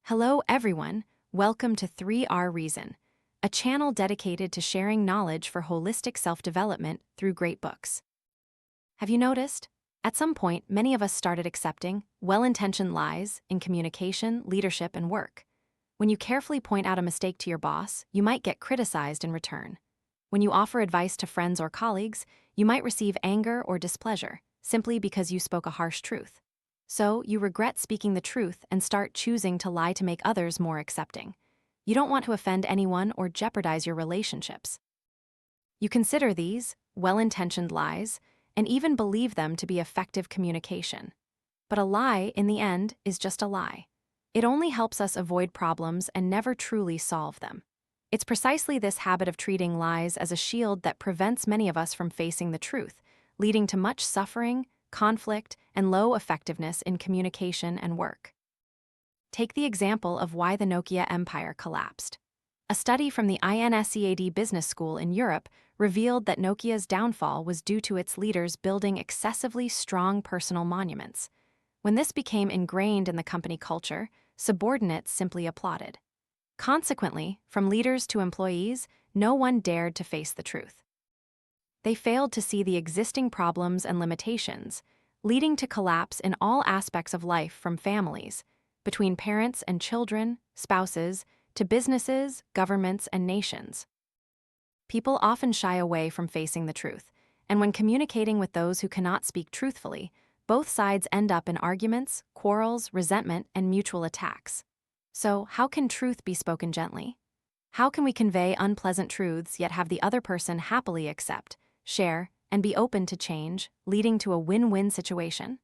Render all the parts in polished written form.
Hello, everyone. Welcome to 3R Reason, a channel dedicated to sharing knowledge for holistic self-development through great books. Have you noticed? At some point, many of us started accepting well-intentioned lies in communication, leadership, and work. When you carefully point out a mistake to your boss, you might get criticized in return. When you offer advice to friends or colleagues, you might receive anger or displeasure, simply because you spoke a harsh truth. So, you regret speaking the truth and start choosing to lie to make others more accepting. You don't want to offend anyone or jeopardize your relationships. You consider these well-intentioned lies and even believe them to be effective communication. But a lie, in the end, is just a lie. It only helps us avoid problems and never truly solve them. It's precisely this habit of treating lies as a shield that prevents many of us from facing the truth, leading to much suffering, conflict, and low effectiveness in communication and work. Take the example of why the Nokia empire collapsed. A study from the INSEAD Business School in Europe revealed that Nokia's downfall was due to its leaders building excessively strong personal monuments. When this became ingrained in the company culture, subordinates simply applauded. Consequently, from leaders to employees, no one dared to face the truth. They failed to see the existing problems and limitations, leading to collapse in all aspects of life, from families, between parents and children, spouses, to businesses, governments, and nations. People often shy away from facing the truth, and when communicating with those who cannot speak truthfully, both sides end up in arguments, quarrels, resentment, and mutual attacks. So, how can truth be spoken gently? How can we convey unpleasant truths yet have the other person happily accept, share, and be open to change, leading to a win-win situation?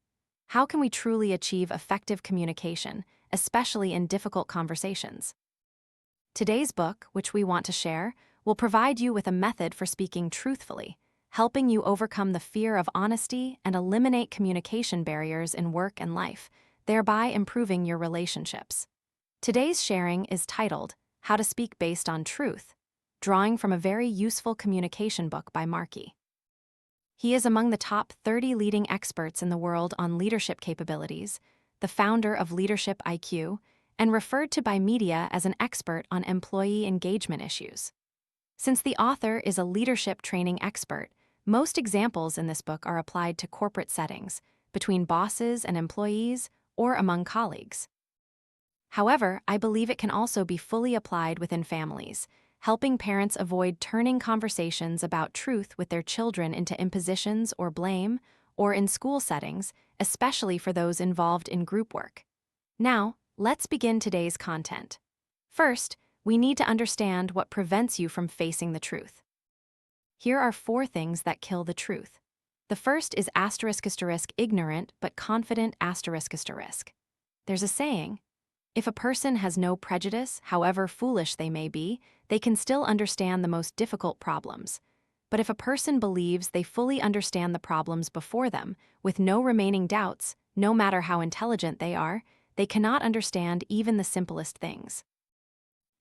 How can we truly achieve effective communication, especially in difficult conversations? Today's book, which we want to share, will provide you with a method for speaking truthfully, helping you overcome the fear of honesty and eliminate communication barriers in work and life, thereby improving your relationships. Today's sharing is titled, How to Speak Based on Truth, drawing from a very useful communication book by Marky. He is among the top 30 leading experts in the world on leadership capabilities, the founder of Leadership IQ, and referred to by media as an expert on employee engagement issues. Since the author is a leadership training expert, most examples in this book are applied to corporate settings, between bosses and employees, or among colleagues. However, I believe it can also be fully applied within families, helping parents avoid turning conversations about truth with their children into impositions or blame, or in school settings, especially for those involved in group work. Now, let's begin today's content. First, we need to understand what prevents you from facing the truth. Here are 4 things that kill the truth. The first is ignorant but confident . There's a saying, if a person has no prejudice, however foolish they may be, they can still understand the most difficult problems. But if a person believes they fully understand the problems before them, with no remaining doubts, no matter how intelligent they cannot understand even the simplest things.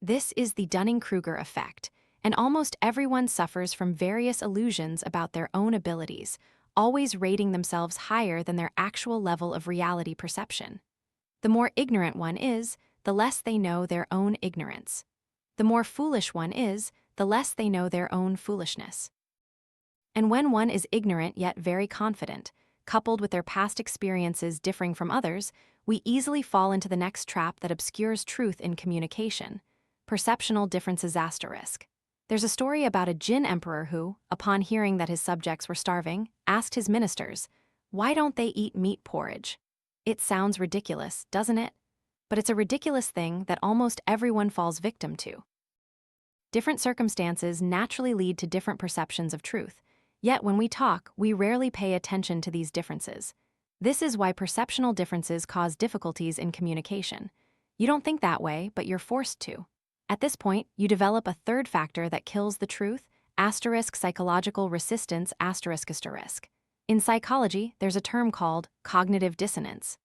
This is the Dunning-Kruger effect, and almost everyone suffers from various illusions about their own abilities, always rating themselves higher than their actual level of reality perception. The more ignorant one is, the less they know their own ignorance. The more foolish one is, the less they know their own foolishness. And when one is ignorant yet very confident, coupled with their past experiences differing from others, we easily fall into the next trap that obscures truth in communication: perceptional differences . There's a story about a Jin emperor who, upon hearing that his subjects were starving, asked his ministers, "Why don't they eat meat porridge?" It sounds ridiculous, doesn't it? But it's a ridiculous thing that almost everyone falls victim to. Different circumstances naturally lead to different perceptions of truth, yet when we talk, we rarely pay attention to these differences. This is why perceptional differences cause difficulties in communication. You don't think that way, but you're forced to. At this point, you develop a third factor that kills the truth: psychological resistance . In psychology, there's a term called cognitive dissonance.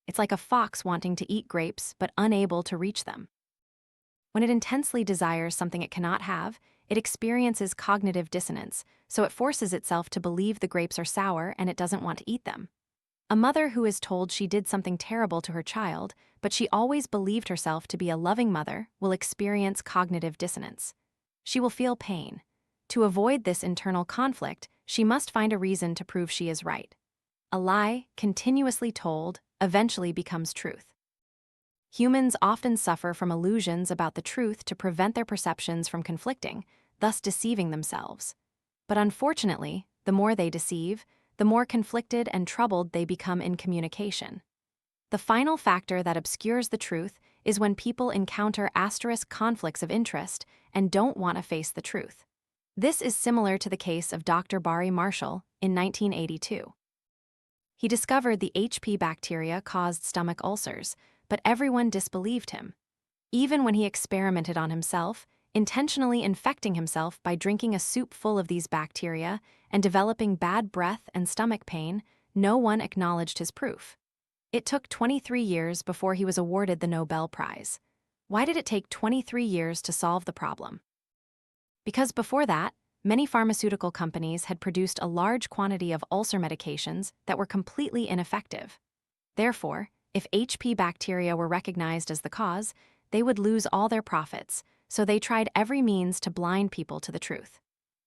It's like a fox wanting to eat grapes but unable to reach them. When it intensely desires something it cannot have, it experiences cognitive dissonance, so it forces itself to believe the grapes are sour and it doesn't want to eat them. A mother who is told she did something terrible to her child, but she always believed herself to be a loving mother, will experience cognitive dissonance. She will feel pain. To avoid this internal conflict, she must find a reason to prove she is right. A lie, continuously told, eventually becomes truth. Humans often suffer from illusions about the truth to prevent their perceptions from conflicting, thus deceiving themselves. But unfortunately, the more they deceive, the more conflicted and troubled they become in communication. The final factor that obscures the truth is when people encounter asterisk conflicts of interest and don't want to face the truth. This is similar to the case of Dr. Barry Marshall in 1982. He discovered the HP bacteria caused stomach ulcers, but everyone disbelieved him. Even when he experimented on himself, intentionally infecting himself by drinking a soup full of these bacteria and developing bad breath and stomach pain, no one acknowledged his proof. It took 23 years before he was awarded the Nobel Prize. Why did it take 23 years to solve the problem? Because before that, many pharmaceutical companies had produced a large quantity of ulcer medications that were completely ineffective. Therefore, if HP bacteria were recognized as the cause, they would lose all their profits, so they tried every means to blind people to the truth.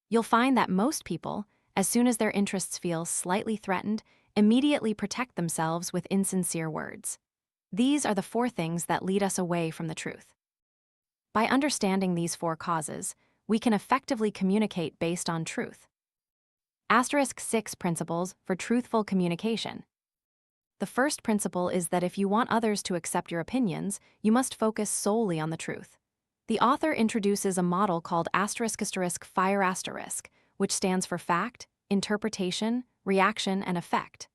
You'll find that most people, as soon as their interests feel slightly threatened, immediately protect themselves with insincere words. These are the 4 things that lead us away from the truth. By understanding these 4 causes, we can effectively communicate based on truth. *6 Principles for truthful communication. The first principle is that if you want others to accept your opinions, you must focus solely on the truth. The author introduces a model called **FIRE**, which stands for fact, interpretation, reaction, and effect.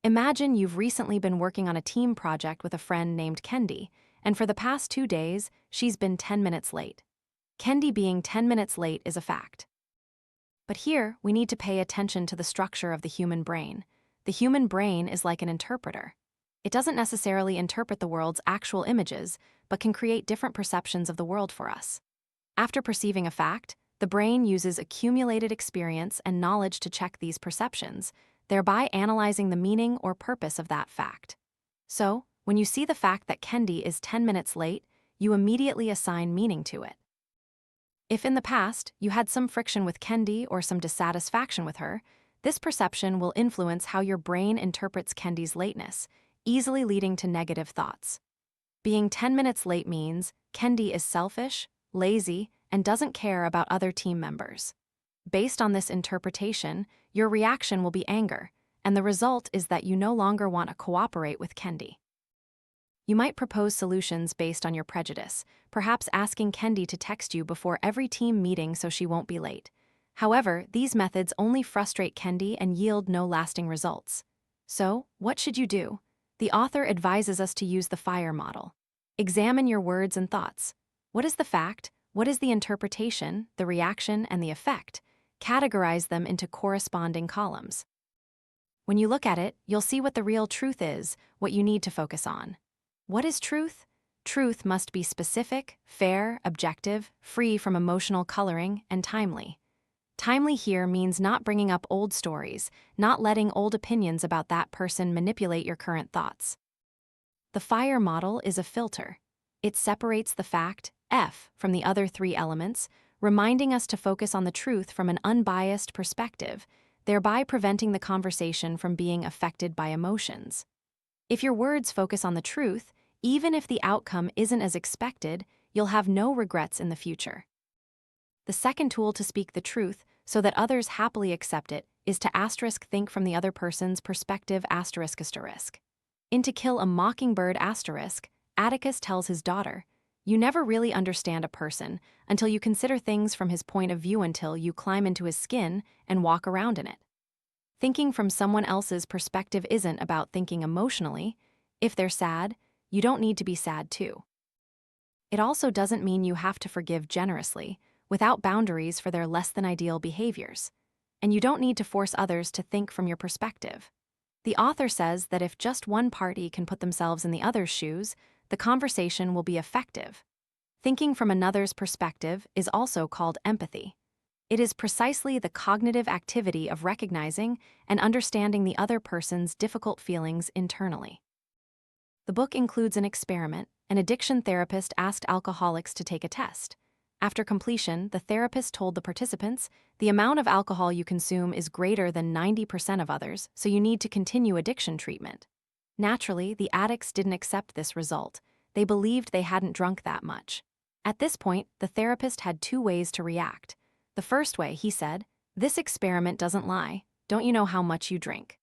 Imagine you've recently been working on a team project with a friend named Kendi, and for the past 2 days, she's been 10 minutes late. Kendi being 10 minutes late is a fact. But here, we need to pay attention to the structure of the human brain. The human brain is like an interpreter. It doesn't necessarily interpret the world's actual images, but can create different perceptions of the world for us. After perceiving a fact, the brain uses accumulated experience and knowledge to check these perceptions, thereby analyzing the meaning or purpose of that fact. So, when you see the fact that Kendi is 10 minutes late, you immediately assign meaning to it. If in the past you had some friction with Kendi or some dissatisfaction with her, this perception will influence how your brain interprets Kendi's lateness, easily leading to negative thoughts. Being 10 minutes late means Kendi is selfish, lazy, and doesn't care about other team members. Based on this interpretation, your reaction will be anger, and the result is that you no longer want to cooperate with Kendi. You might propose solutions based on your prejudice, perhaps asking Kendi to text you before every team meeting so she won't be late. However, these methods only frustrate Kendi and yield no lasting results. So, what should you do? The author advises us to use the FIRE model. Examine your words and thoughts. What is the fact? What is the interpretation, the reaction, and the effect? Categorize them into corresponding columns. When you look at it, you'll see what the real truth is, what you need to focus on. What is truth? Truth must be specific, fair, objective, free from emotional coloring, and timely. Timely here means not bringing up old stories, not letting old opinions about that person manipulate your current thoughts. The FIRE model is a filter. It separates the fact, F, from the other 3 elements, reminding us to focus on the truth from an unbiased perspective, thereby preventing the conversation from being affected by emotions. If your words focus on the truth, even if the outcome isn't as expected, you'll have no regrets in the future. The second tool to speak the truth, so that others happily accept it, is to think from the other person's perspective ***. In To Kill a Mockingbird ***, Atticus tells his daughter, "You never really understand a person until you consider things from his point of view until you climb into his skin and walk around in it." Thinking from someone else's perspective isn't about thinking emotionally. If they're sad, you don't need to be sad too. It also doesn't mean you have to forgive generously, without boundaries for their less-than-ideal behaviors. And you don't need to force others to think from your perspective. The author says that if just one party can put themselves in the other's shoes, the conversation will be effective. Thinking from another's perspective is also called empathy. It is precisely the cognitive activity of recognizing and understanding the other person's difficult feelings internally. The book includes an experiment. An addiction therapist asked alcoholics to take a test. After completion, the therapist told the participants, the amount of alcohol you consume is greater than 90% of others, so you need to continue addiction treatment. Naturally, the addicts didn't accept this result. They believed they hadn't drunk that much. At this point, the therapist had two ways to react. The first way, he said, "This experiment doesn't lie. Don't you know how much you drink?"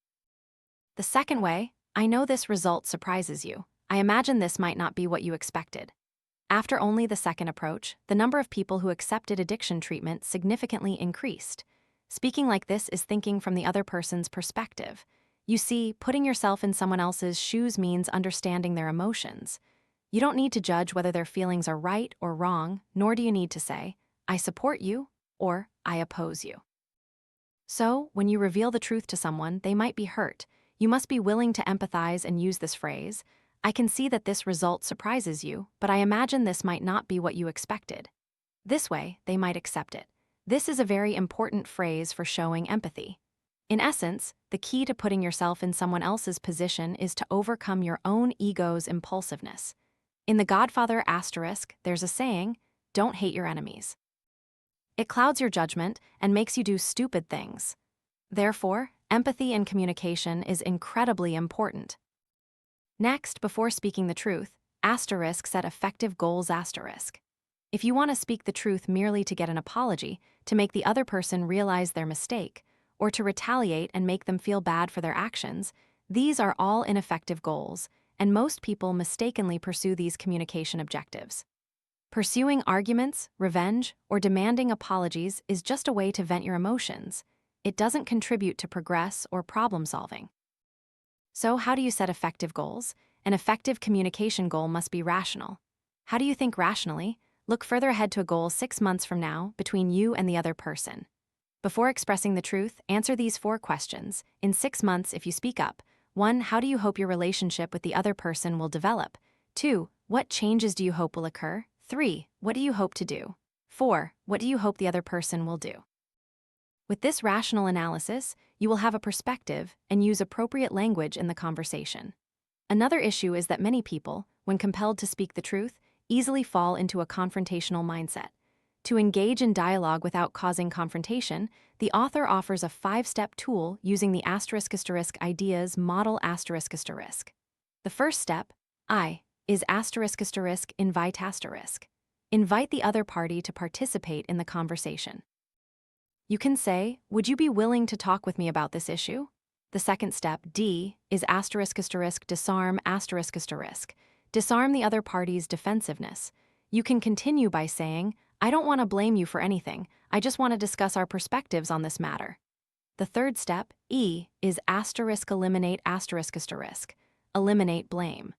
The second way, "I know this result surprises you. I imagine this might not be what you expected." After only the second approach, the number of people who accepted addiction treatment significantly increased. Speaking like this is thinking from the other person's perspective. You see, putting yourself in someone else's shoes means understanding their emotions. You don't need to judge whether their feelings are right or wrong, nor do you need to say, "I support you," or "I oppose you." So, when you reveal the truth to someone, they might be hurt. You must be willing to empathize and use this phrase, "I can see that this result surprises you, but I imagine this might not be what you expected." This way, they might accept it. This is a very important phrase for showing empathy. In essence, the key to putting yourself in someone else's position is to overcome your own ego's impulsiveness. In The Godfather asterisk, there's a saying, "Don't hate your enemies." It clouds your judgment and makes you do stupid things. Therefore, empathy and communication is incredibly important. Next, before speaking the truth, asterisk set effective goals asterisk. If you want to speak the truth merely to get an apology, to make the other person realize their mistake, or to retaliate and make them feel bad for their actions, these are all ineffective goals, and most people mistakenly pursue these communication objectives. Pursuing arguments, revenge, or demanding apologies is just a way to vent your emotions. It doesn't contribute to progress or problem solving. So, how do you set effective goals? An effective communication goal must be rational. How do you think rationally? Look further ahead to a goal 6 months from now between you and the other person. Before expressing the truth, answer these 4 questions. In 6 months, if you speak up, 1. How do you hope your relationship with the other person will develop? 2. What changes do you hope will occur? 3. What do you hope to do? 4. What do you hope the other person will do? With this rational analysis, you will have a perspective and use appropriate language in the conversation. Another issue is that many people, when compelled to speak the truth, easily fall into a confrontational mindset. To engage in dialogue without causing confrontation, the author offers a 5-step tool using the *** ideas model ***. The first step, I, is *** invite ***. Invite the other party to participate in the conversation. You can say, "Would you be willing to talk with me about this issue?" The second step, D, is *** disarm ***. Disarm the other party's defensiveness. You can continue by saying, "I don't want to blame you for anything, I just want to discuss our perspectives on this matter." The third step, E, is **eliminate ***. Eliminate blame.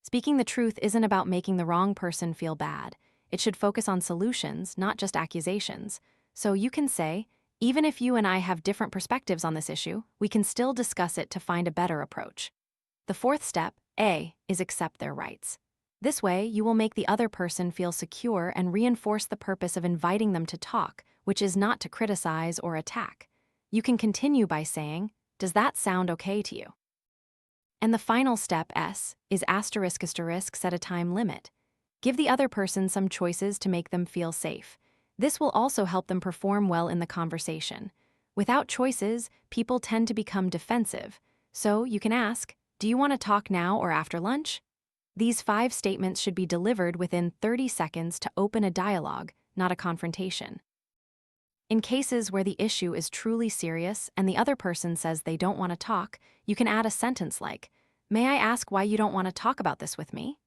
Speaking the truth isn't about making the wrong person feel bad. It should focus on solutions, not just accusations. So you can say, "Even if you and I have different perspectives on this issue, we can still discuss it to find a better approach." The fourth step, A, is accept their rights. This way, you will make the other person feel secure and reinforce the purpose of inviting them to talk, which is not to criticize or attack. You can continue by saying, "Does that sound okay to you?" And the final step, S, is *** set a time limit. Give the other person some choices to make them feel safe. This will also help them perform well in the conversation. Without choices, people tend to become defensive. So you can ask, "Do you want to talk now or after lunch?" These 5 statements should be delivered within 30 seconds to open a dialogue, not a confrontation. In cases where the issue is truly serious and the other person says they don't want to talk, you can add a sentence like, "May I ask why you don't want to talk about this with me?"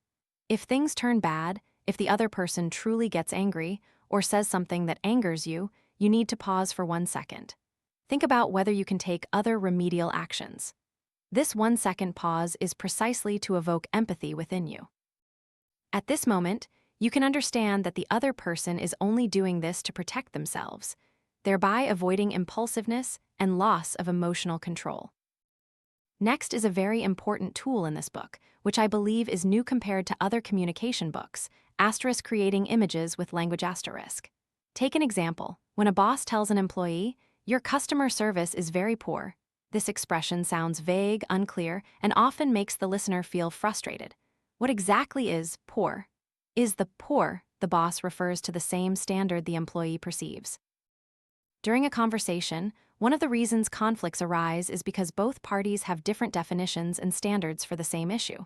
If things turn bad, if the other person truly gets angry or says something that angers you, you need to pause for 1 second. Think about whether you can take other remedial actions. This 1-second pause is precisely to evoke empathy within you. At this moment, you can understand that the other person is only doing this to protect themselves, thereby avoiding impulsiveness and loss of emotional control. Next is a very important tool in this book, which I believe is new compared to other communication books, ** creating images with language ***. Take an example. When a boss tells an employee, "Your customer service is very poor," this expression sounds vague, unclear, and often makes the listener feel frustrated. What exactly is poor? Is the poor the boss refers to the same standard the employee perceives? During a conversation, one of the reasons conflicts arise is because both parties have different definitions and standards for the same issue.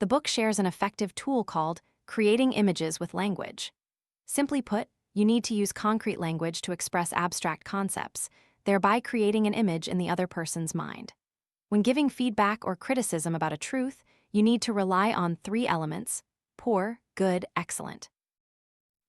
The book shares an effective tool called creating images with language. Simply put, you need to use concrete language to express abstract concepts, thereby creating an image in the other person's mind. When giving feedback or criticism about a truth, you need to rely on three elements: poor, good, excellent.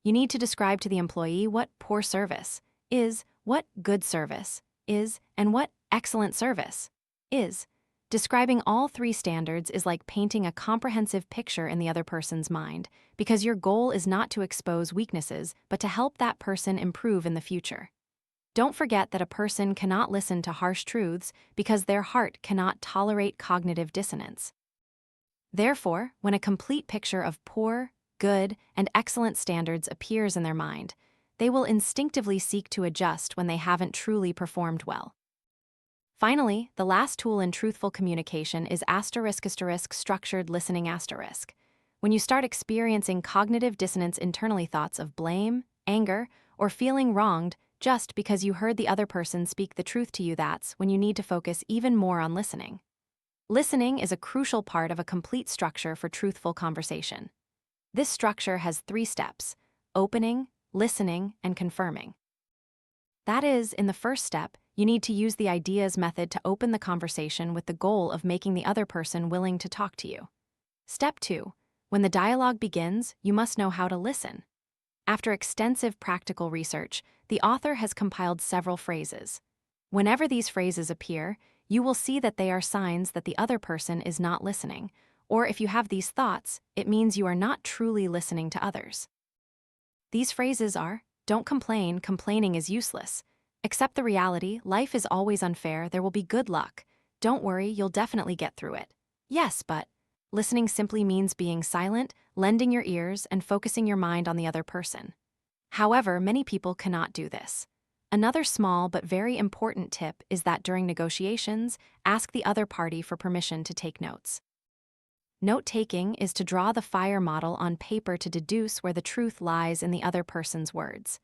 You need to describe to the employee what poor service is, what good service is, and what excellent service is. Describing all three standards is like painting a comprehensive picture in the other person's mind, because your goal is not to expose weaknesses, but to help that person improve in the future. Don't forget that a person cannot listen to harsh truths because their heart cannot tolerate cognitive dissonance. Therefore, when a complete picture of poor, good, and excellent standards appears in their mind, they will instinctively seek to adjust when they haven't truly performed well. Finally, the last tool in truthful communication is structured listening. When you start experiencing cognitive dissonance internally, thoughts of blame, anger, or feeling wronged just because you heard the other person speak the truth to you, that's when you need to focus even more on listening. Listening is a crucial part of a complete structure for truthful conversation. This structure has 3 steps: opening, listening, and confirming. That is, in the first step, you need to use the ideas method to open the conversation with the goal of making the other person willing to talk to you. Step 2. When the dialogue begins, you must know how to listen. After extensive practical research, the author has compiled several phrases. Whenever these phrases appear, you will see that they are signs that the other person is not listening, or if you have these thoughts, it means you are not truly listening to others. These phrases are: don't complain, complaining is useless. Accept the reality, life is always unfair, there will be good luck. Don't worry, you'll definitely get through it. Yes, but listening simply means being silent, lending your ears, and focusing your mind on the other person. However, many people cannot do this. Another small but very important tip is that during negotiations, ask the other party for permission to take notes. Note-taking is to draw the fire model on paper to deduce where the truth lies in the other person's words.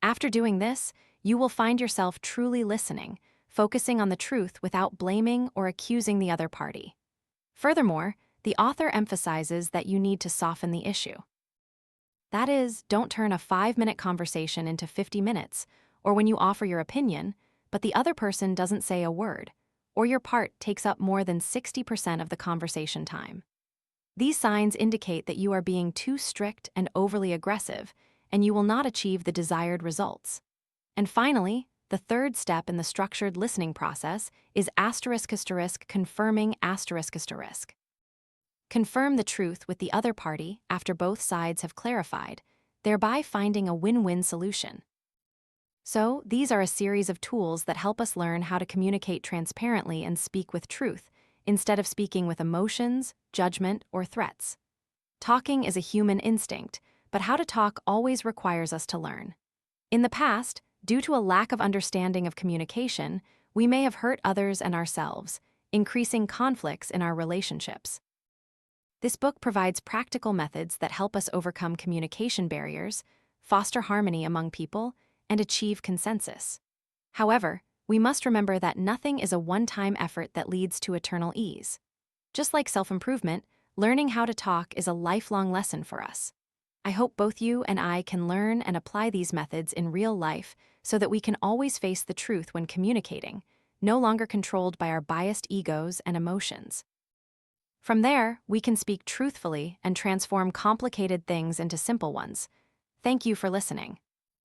After doing this, you will find yourself truly listening, focusing on the truth without blaming or accusing the other party. Furthermore, the author emphasizes that you need to soften the issue. That is, don't turn a 5-minute conversation into 50 minutes, or when you offer your opinion, but the other person doesn't say a word, or your part takes up more than 60% of the conversation time. These signs indicate that you are being too strict and overly aggressive, and you will not achieve the desired results. And finally, the third step in the structured listening process is confirming. Confirm the truth with the other party after both sides have clarified, thereby finding a win-win solution. So, these are a series of tools that help us learn how to communicate transparently and speak with truth, instead of speaking with emotions, judgment, or threats. Talking is a human instinct, but how to talk always requires us to learn. In the past, due to a lack of understanding of communication, we may have hurt others and ourselves, increasing conflicts in our relationships. This book provides practical methods that help us overcome communication barriers, foster harmony among people, and achieve consensus. However, we must remember that nothing is a one-time effort that leads to eternal ease. Just like self-improvement, learning how to talk is a lifelong lesson for us. I hope both you and I can learn and apply these methods in real life so that we can always face the truth when communicating, no longer controlled by our biased egos and emotions. From there, we can speak truthfully and transform complicated things into simple ones. Thank you for listening.